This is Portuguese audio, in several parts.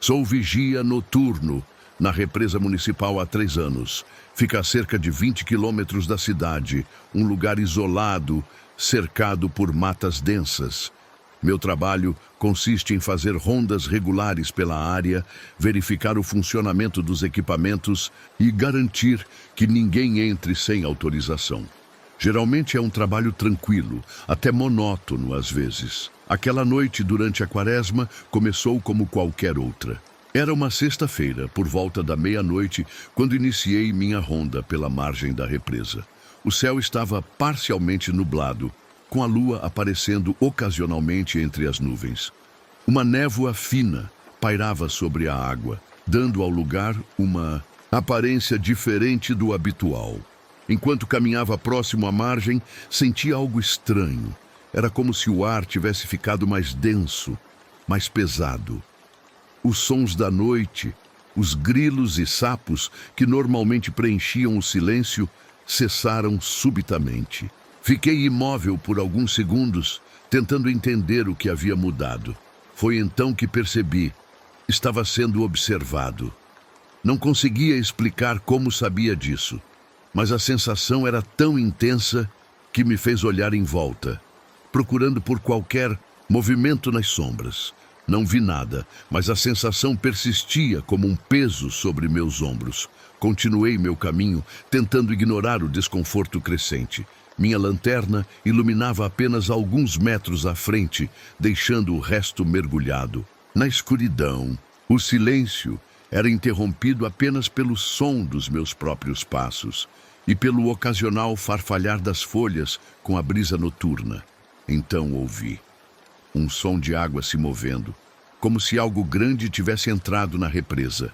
Sou vigia noturno na represa municipal há 3 anos. Fica a cerca de 20 quilômetros da cidade, um lugar isolado, cercado por matas densas. Meu trabalho consiste em fazer rondas regulares pela área, verificar o funcionamento dos equipamentos e garantir que ninguém entre sem autorização. Geralmente é um trabalho tranquilo, até monótono às vezes. Aquela noite durante a quaresma começou como qualquer outra. Era uma sexta-feira, por volta da meia-noite, quando iniciei minha ronda pela margem da represa. O céu estava parcialmente nublado, com a lua aparecendo ocasionalmente entre as nuvens. Uma névoa fina pairava sobre a água, dando ao lugar uma aparência diferente do habitual. Enquanto caminhava próximo à margem, senti algo estranho. Era como se o ar tivesse ficado mais denso, mais pesado. Os sons da noite, os grilos e sapos que normalmente preenchiam o silêncio, cessaram subitamente. Fiquei imóvel por alguns segundos, tentando entender o que havia mudado. Foi então que percebi. Estava sendo observado. Não conseguia explicar como sabia disso, mas a sensação era tão intensa que me fez olhar em volta, procurando por qualquer movimento nas sombras. Não vi nada, mas a sensação persistia como um peso sobre meus ombros. Continuei meu caminho, tentando ignorar o desconforto crescente. Minha lanterna iluminava apenas alguns metros à frente, deixando o resto mergulhado. Na escuridão, o silêncio era interrompido apenas pelo som dos meus próprios passos e pelo ocasional farfalhar das folhas com a brisa noturna. Então ouvi um som de água se movendo, como se algo grande tivesse entrado na represa.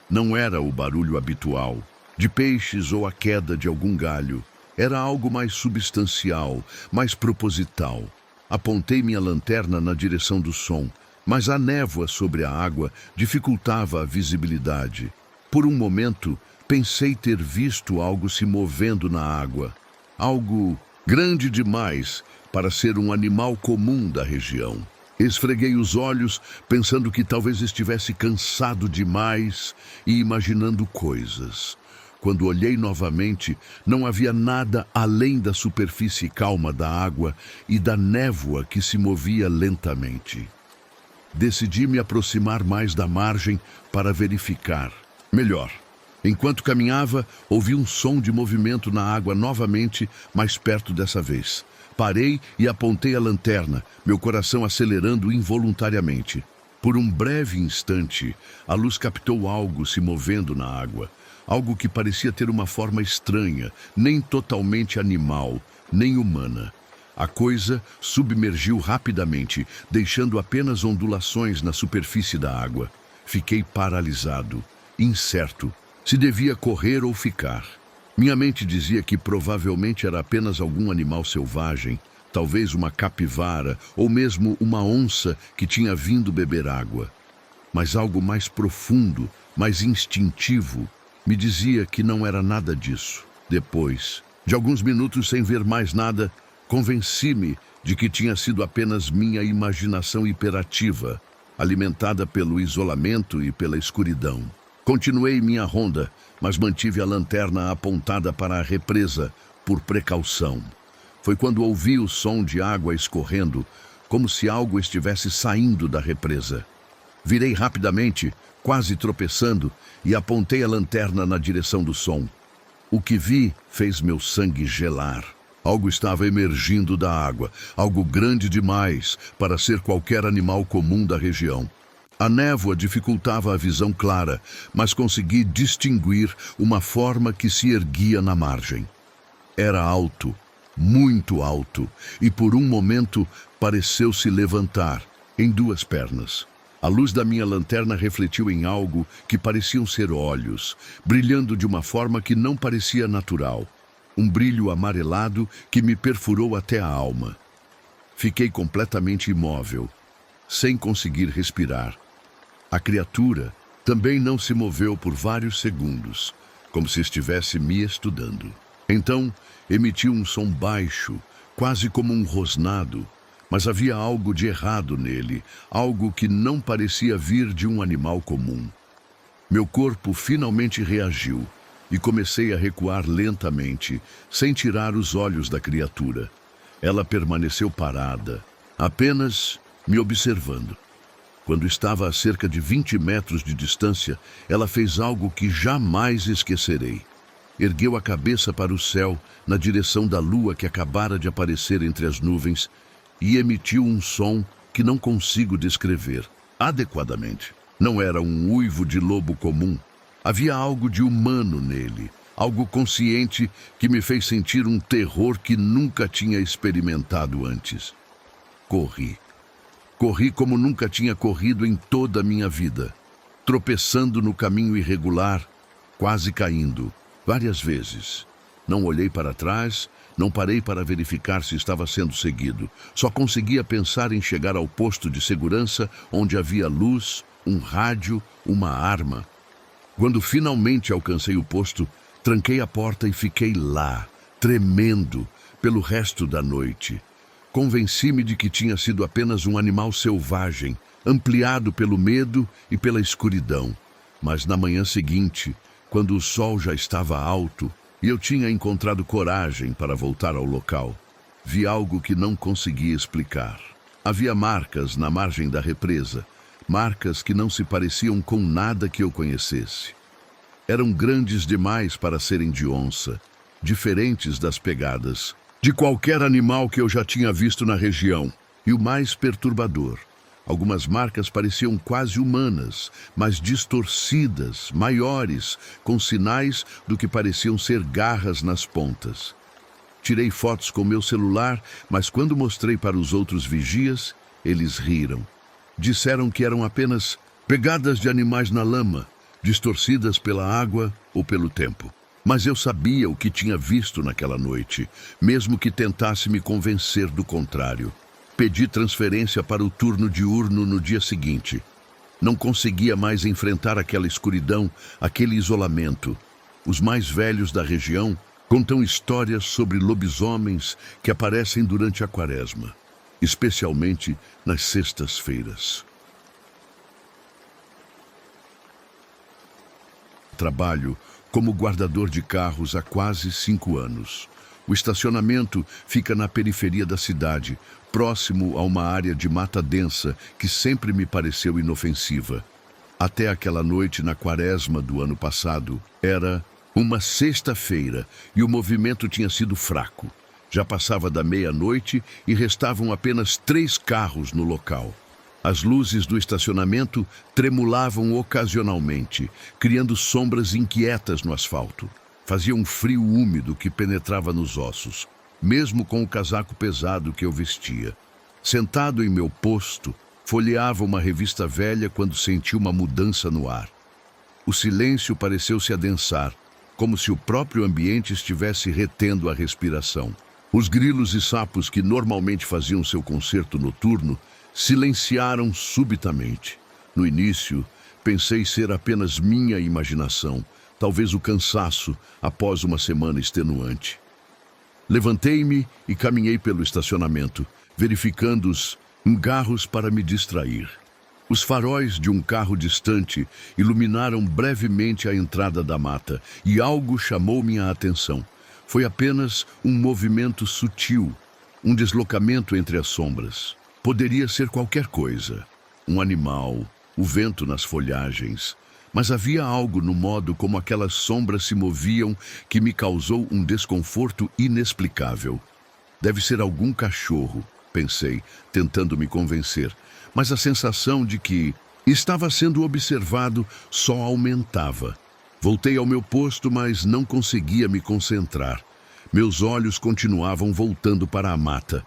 Não era o barulho habitual, de peixes ou a queda de algum galho. Era algo mais substancial, mais proposital. Apontei minha lanterna na direção do som, mas a névoa sobre a água dificultava a visibilidade. Por um momento, pensei ter visto algo se movendo na água. Algo grande demais para ser um animal comum da região. Esfreguei os olhos, pensando que talvez estivesse cansado demais e imaginando coisas. Quando olhei novamente, não havia nada além da superfície calma da água e da névoa que se movia lentamente. Decidi me aproximar mais da margem para verificar melhor. Enquanto caminhava, ouvi um som de movimento na água novamente, mais perto dessa vez. Parei e apontei a lanterna, meu coração acelerando involuntariamente. Por um breve instante, a luz captou algo se movendo na água. Algo que parecia ter uma forma estranha, nem totalmente animal, nem humana. A coisa submergiu rapidamente, deixando apenas ondulações na superfície da água. Fiquei paralisado, incerto, se devia correr ou ficar. Minha mente dizia que provavelmente era apenas algum animal selvagem, talvez uma capivara ou mesmo uma onça que tinha vindo beber água. Mas algo mais profundo, mais instintivo, me dizia que não era nada disso. Depois de alguns minutos sem ver mais nada, convenci-me de que tinha sido apenas minha imaginação hiperativa, alimentada pelo isolamento e pela escuridão. Continuei minha ronda, mas mantive a lanterna apontada para a represa, por precaução. Foi quando ouvi o som de água escorrendo, como se algo estivesse saindo da represa. Virei rapidamente, quase tropeçando, e apontei a lanterna na direção do som. O que vi fez meu sangue gelar. Algo estava emergindo da água, algo grande demais para ser qualquer animal comum da região. A névoa dificultava a visão clara, mas consegui distinguir uma forma que se erguia na margem. Era alto, muito alto, e por um momento pareceu se levantar, em 2 pernas. A luz da minha lanterna refletiu em algo que pareciam ser olhos, brilhando de uma forma que não parecia natural. Um brilho amarelado que me perfurou até a alma. Fiquei completamente imóvel, sem conseguir respirar. A criatura também não se moveu por vários segundos, como se estivesse me estudando. Então, emitiu um som baixo, quase como um rosnado, Mas havia algo de errado nele, algo que não parecia vir de um animal comum. Meu corpo finalmente reagiu e comecei a recuar lentamente, sem tirar os olhos da criatura. Ela permaneceu parada, apenas me observando. Quando estava a cerca de 20 metros de distância, ela fez algo que jamais esquecerei. Ergueu a cabeça para o céu, na direção da lua que acabara de aparecer entre as nuvens, e emitiu um som que não consigo descrever adequadamente. Não era um uivo de lobo comum. Havia algo de humano nele, algo consciente que me fez sentir um terror que nunca tinha experimentado antes. Corri. Corri como nunca tinha corrido em toda a minha vida, tropeçando no caminho irregular, quase caindo, várias vezes. Não olhei para trás, não parei para verificar se estava sendo seguido. Só conseguia pensar em chegar ao posto de segurança, onde havia luz, um rádio, uma arma. Quando finalmente alcancei o posto, tranquei a porta e fiquei lá, tremendo, pelo resto da noite. Convenci-me de que tinha sido apenas um animal selvagem, ampliado pelo medo e pela escuridão. Mas na manhã seguinte, quando o sol já estava alto e eu tinha encontrado coragem para voltar ao local, vi algo que não conseguia explicar. Havia marcas na margem da represa, marcas que não se pareciam com nada que eu conhecesse. Eram grandes demais para serem de onça, diferentes das pegadas de qualquer animal que eu já tinha visto na região. E o mais perturbador, algumas marcas pareciam quase humanas, mas distorcidas, maiores, com sinais do que pareciam ser garras nas pontas. Tirei fotos com meu celular, mas quando mostrei para os outros vigias, eles riram. Disseram que eram apenas pegadas de animais na lama, distorcidas pela água ou pelo tempo. Mas eu sabia o que tinha visto naquela noite, mesmo que tentasse me convencer do contrário. Pedi transferência para o turno diurno no dia seguinte. Não conseguia mais enfrentar aquela escuridão, aquele isolamento. Os mais velhos da região contam histórias sobre lobisomens que aparecem durante a quaresma, especialmente nas sextas-feiras. Trabalho como guardador de carros há quase 5 anos. O estacionamento fica na periferia da cidade, próximo a uma área de mata densa que sempre me pareceu inofensiva. Até aquela noite na quaresma do ano passado, era uma sexta-feira e o movimento tinha sido fraco. Já passava da meia-noite e restavam apenas 3 carros no local. As luzes do estacionamento tremulavam ocasionalmente, criando sombras inquietas no asfalto. Fazia um frio úmido que penetrava nos ossos, mesmo com o casaco pesado que eu vestia. Sentado em meu posto, folheava uma revista velha quando senti uma mudança no ar. O silêncio pareceu se adensar, como se o próprio ambiente estivesse retendo a respiração. Os grilos e sapos que normalmente faziam seu concerto noturno silenciaram subitamente. No início, pensei ser apenas minha imaginação, talvez o cansaço após uma semana extenuante. Levantei-me e caminhei pelo estacionamento, verificando os engarros para me distrair. Os faróis de um carro distante iluminaram brevemente a entrada da mata e algo chamou minha atenção. Foi apenas um movimento sutil, um deslocamento entre as sombras. Poderia ser qualquer coisa, um animal, o vento nas folhagens, mas havia algo no modo como aquelas sombras se moviam que me causou um desconforto inexplicável. Deve ser algum cachorro, pensei, tentando me convencer, mas a sensação de que estava sendo observado só aumentava. Voltei ao meu posto, mas não conseguia me concentrar. Meus olhos continuavam voltando para a mata.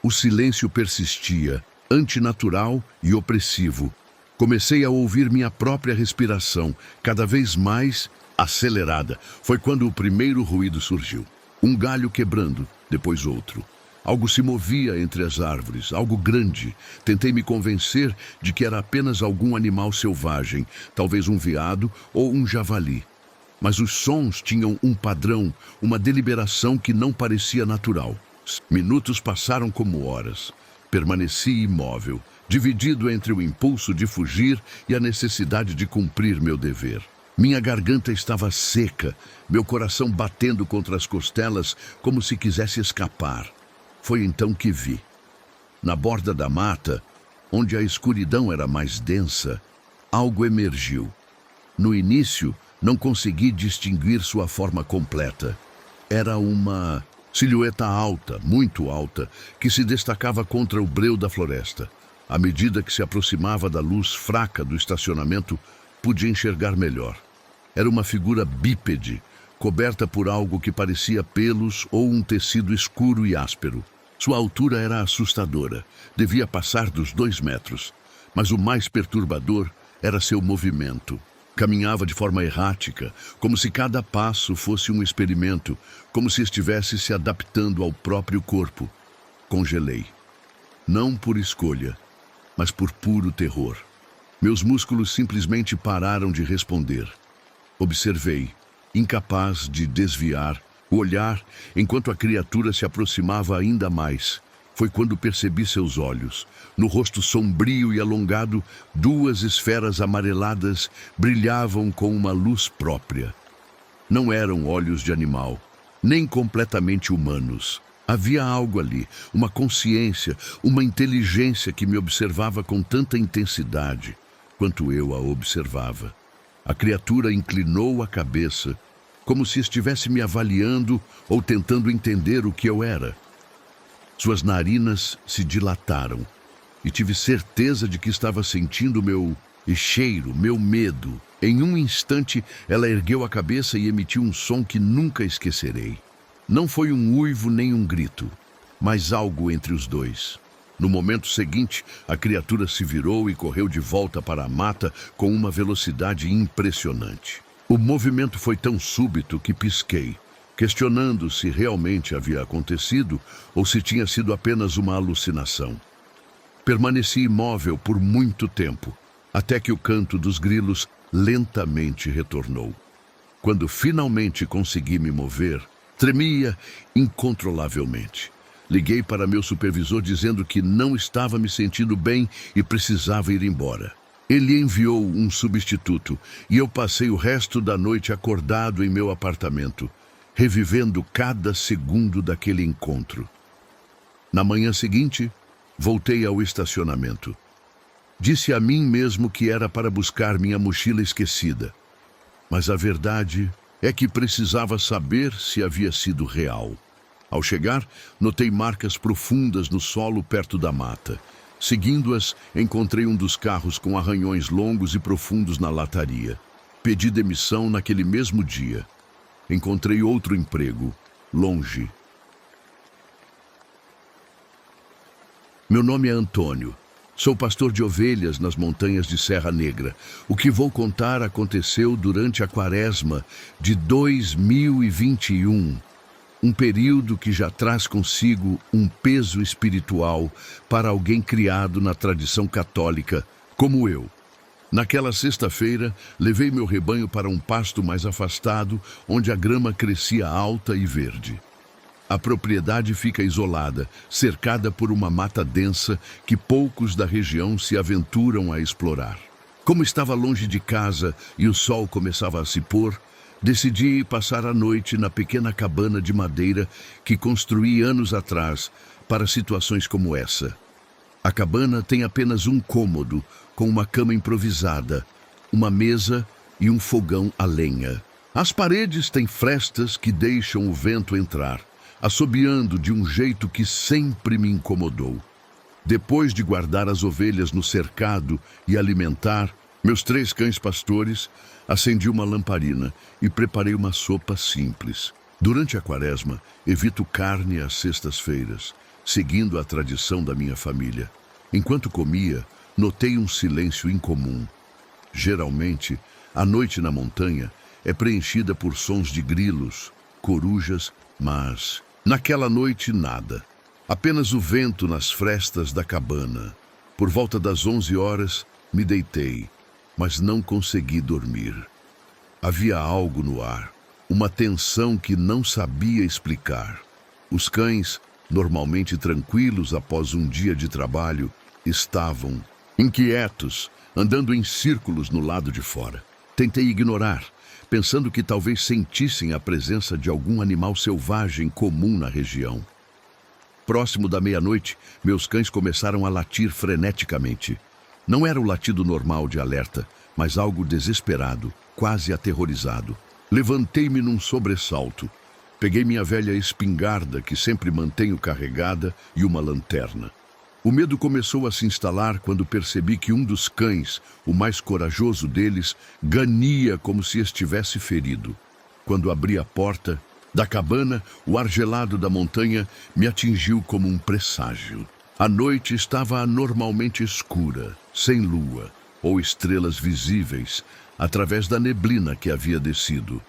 O silêncio persistia, antinatural e opressivo. Comecei a ouvir minha própria respiração, cada vez mais acelerada. Foi quando o primeiro ruído surgiu. Um galho quebrando, depois outro. Algo se movia entre as árvores, algo grande. Tentei me convencer de que era apenas algum animal selvagem, talvez um veado ou um javali. Mas os sons tinham um padrão, uma deliberação que não parecia natural. Minutos passaram como horas. Permaneci imóvel, dividido entre o impulso de fugir e a necessidade de cumprir meu dever. Minha garganta estava seca, meu coração batendo contra as costelas como se quisesse escapar. Foi então que vi. Na borda da mata, onde a escuridão era mais densa, algo emergiu. No início, não consegui distinguir sua forma completa. Era uma silhueta alta, muito alta, que se destacava contra o breu da floresta. À medida que se aproximava da luz fraca do estacionamento, pude enxergar melhor. Era uma figura bípede, coberta por algo que parecia pelos ou um tecido escuro e áspero. Sua altura era assustadora, devia passar dos 2 metros, mas o mais perturbador era seu movimento. Caminhava de forma errática, como se cada passo fosse um experimento, como se estivesse se adaptando ao próprio corpo. Congelei. Não por escolha, mas por puro terror. Meus músculos simplesmente pararam de responder. Observei, incapaz de desviar o olhar enquanto a criatura se aproximava ainda mais. Foi quando percebi seus olhos. No rosto sombrio e alongado, 2 esferas amareladas brilhavam com uma luz própria. Não eram olhos de animal, nem completamente humanos. Havia algo ali, uma consciência, uma inteligência que me observava com tanta intensidade quanto eu a observava. A criatura inclinou a cabeça, como se estivesse me avaliando ou tentando entender o que eu era. Suas narinas se dilataram e tive certeza de que estava sentindo meu cheiro, meu medo. Em um instante, ela ergueu a cabeça e emitiu um som que nunca esquecerei. Não foi um uivo nem um grito, mas algo entre os dois. No momento seguinte, a criatura se virou e correu de volta para a mata com uma velocidade impressionante. O movimento foi tão súbito que pisquei, questionando se realmente havia acontecido ou se tinha sido apenas uma alucinação. Permaneci imóvel por muito tempo, até que o canto dos grilos lentamente retornou. Quando finalmente consegui me mover, tremia incontrolavelmente. Liguei para meu supervisor dizendo que não estava me sentindo bem e precisava ir embora. Ele enviou um substituto e eu passei o resto da noite acordado em meu apartamento, revivendo cada segundo daquele encontro. Na manhã seguinte, voltei ao estacionamento. Disse a mim mesmo que era para buscar minha mochila esquecida, mas a verdade é que precisava saber se havia sido real. Ao chegar, notei marcas profundas no solo perto da mata. Seguindo-as, encontrei um dos carros com arranhões longos e profundos na lataria. Pedi demissão naquele mesmo dia. Encontrei outro emprego, longe. Meu nome é Antônio. Sou pastor de ovelhas nas montanhas de Serra Negra. O que vou contar aconteceu durante a Quaresma de 2021. Um período que já traz consigo um peso espiritual para alguém criado na tradição católica, como eu. Naquela sexta-feira, levei meu rebanho para um pasto mais afastado, onde a grama crescia alta e verde. A propriedade fica isolada, cercada por uma mata densa que poucos da região se aventuram a explorar. Como estava longe de casa e o sol começava a se pôr, decidi passar a noite na pequena cabana de madeira que construí anos atrás para situações como essa. A cabana tem apenas um cômodo, com uma cama improvisada, uma mesa e um fogão a lenha. As paredes têm frestas que deixam o vento entrar, assobiando de um jeito que sempre me incomodou. Depois de guardar as ovelhas no cercado e alimentar meus 3 cães pastores, acendi uma lamparina e preparei uma sopa simples. Durante a Quaresma, evito carne às sextas-feiras, seguindo a tradição da minha família. Enquanto comia, notei um silêncio incomum. Geralmente, a noite na montanha é preenchida por sons de grilos, corujas, mas naquela noite nada. Apenas o vento nas frestas da cabana. Por volta das 11 horas, me deitei, mas não consegui dormir. Havia algo no ar, uma tensão que não sabia explicar. Os cães, normalmente tranquilos após um dia de trabalho, estavam inquietos, andando em círculos no lado de fora. Tentei ignorar, pensando que talvez sentissem a presença de algum animal selvagem comum na região. Próximo da meia-noite, meus cães começaram a latir freneticamente. Não era o latido normal de alerta, mas algo desesperado, quase aterrorizado. Levantei-me num sobressalto. Peguei minha velha espingarda, que sempre mantenho carregada, e uma lanterna. O medo começou a se instalar quando percebi que um dos cães, o mais corajoso deles, gania como se estivesse ferido. Quando abri a porta da cabana, o ar gelado da montanha me atingiu como um presságio. A noite estava anormalmente escura, sem lua ou estrelas visíveis, através da neblina que havia descido.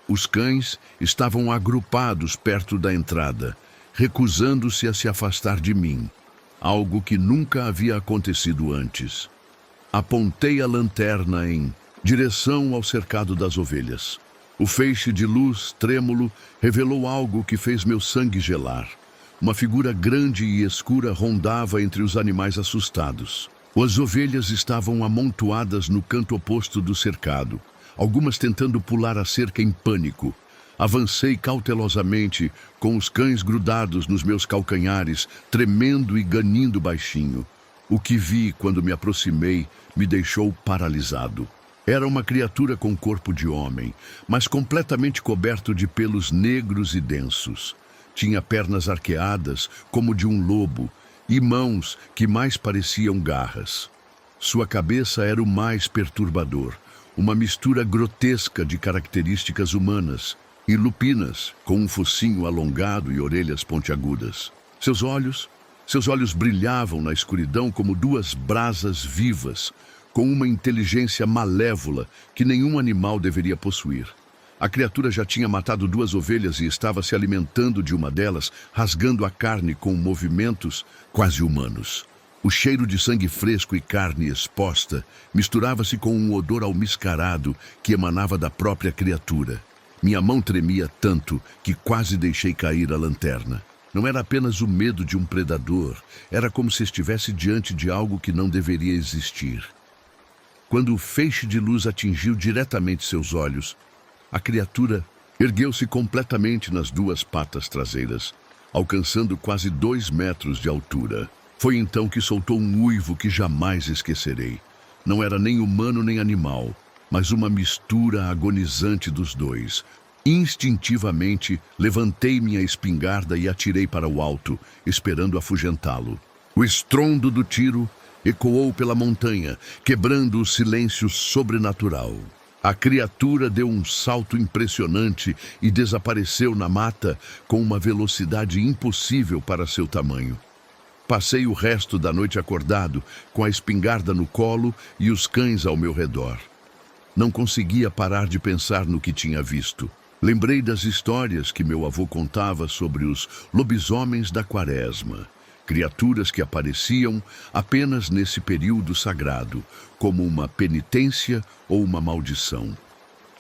Os cães estavam agrupados perto da entrada, recusando-se a se afastar de mim, algo que nunca havia acontecido antes. Apontei a lanterna em direção ao cercado das ovelhas. O feixe de luz trêmulo revelou algo que fez meu sangue gelar. Uma figura grande e escura rondava entre os animais assustados. As ovelhas estavam amontoadas no canto oposto do cercado, algumas tentando pular a cerca em pânico. Avancei cautelosamente, com os cães grudados nos meus calcanhares, tremendo e ganindo baixinho. O que vi quando me aproximei me deixou paralisado. Era uma criatura com corpo de homem, mas completamente coberto de pelos negros e densos. Tinha pernas arqueadas, como de um lobo, e mãos que mais pareciam garras. Sua cabeça era o mais perturbador, uma mistura grotesca de características humanas, e lupinas, com um focinho alongado e orelhas pontiagudas. Seus olhos brilhavam na escuridão como duas brasas vivas, com uma inteligência malévola que nenhum animal deveria possuir. A criatura já tinha matado 2 ovelhas e estava se alimentando de uma delas, rasgando a carne com movimentos quase humanos. O cheiro de sangue fresco e carne exposta misturava-se com um odor almiscarado que emanava da própria criatura. Minha mão tremia tanto que quase deixei cair a lanterna. Não era apenas o medo de um predador, era como se estivesse diante de algo que não deveria existir. Quando o feixe de luz atingiu diretamente seus olhos, a criatura ergueu-se completamente nas 2 patas traseiras, alcançando quase 2 metros de altura. Foi então que soltou um uivo que jamais esquecerei. Não era nem humano nem animal, mas uma mistura agonizante dos dois. Instintivamente, levantei minha espingarda e atirei para o alto, esperando afugentá-lo. O estrondo do tiro ecoou pela montanha, quebrando o silêncio sobrenatural. A criatura deu um salto impressionante e desapareceu na mata com uma velocidade impossível para seu tamanho. Passei o resto da noite acordado, com a espingarda no colo e os cães ao meu redor. Não conseguia parar de pensar no que tinha visto. Lembrei das histórias que meu avô contava sobre os lobisomens da Quaresma, criaturas que apareciam apenas nesse período sagrado, como uma penitência ou uma maldição.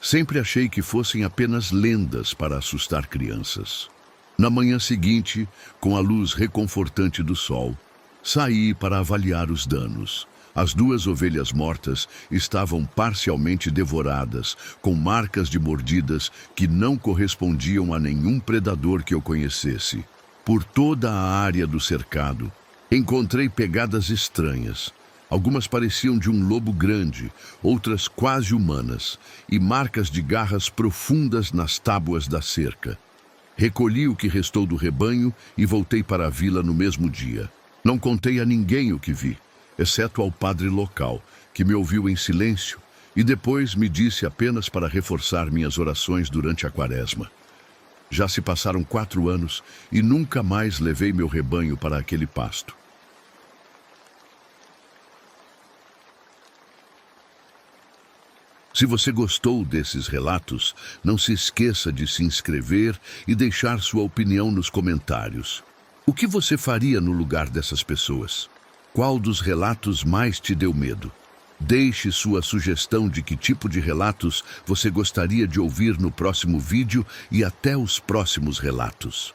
Sempre achei que fossem apenas lendas para assustar crianças. Na manhã seguinte, com a luz reconfortante do sol, saí para avaliar os danos. As 2 ovelhas mortas estavam parcialmente devoradas, com marcas de mordidas que não correspondiam a nenhum predador que eu conhecesse. Por toda a área do cercado, encontrei pegadas estranhas. Algumas pareciam de um lobo grande, outras quase humanas, e marcas de garras profundas nas tábuas da cerca. Recolhi o que restou do rebanho e voltei para a vila no mesmo dia. Não contei a ninguém o que vi, exceto ao padre local, que me ouviu em silêncio e depois me disse apenas para reforçar minhas orações durante a Quaresma. Já se passaram 4 anos e nunca mais levei meu rebanho para aquele pasto. Se você gostou desses relatos, não se esqueça de se inscrever e deixar sua opinião nos comentários. O que você faria no lugar dessas pessoas? Qual dos relatos mais te deu medo? Deixe sua sugestão de que tipo de relatos você gostaria de ouvir no próximo vídeo e até os próximos relatos.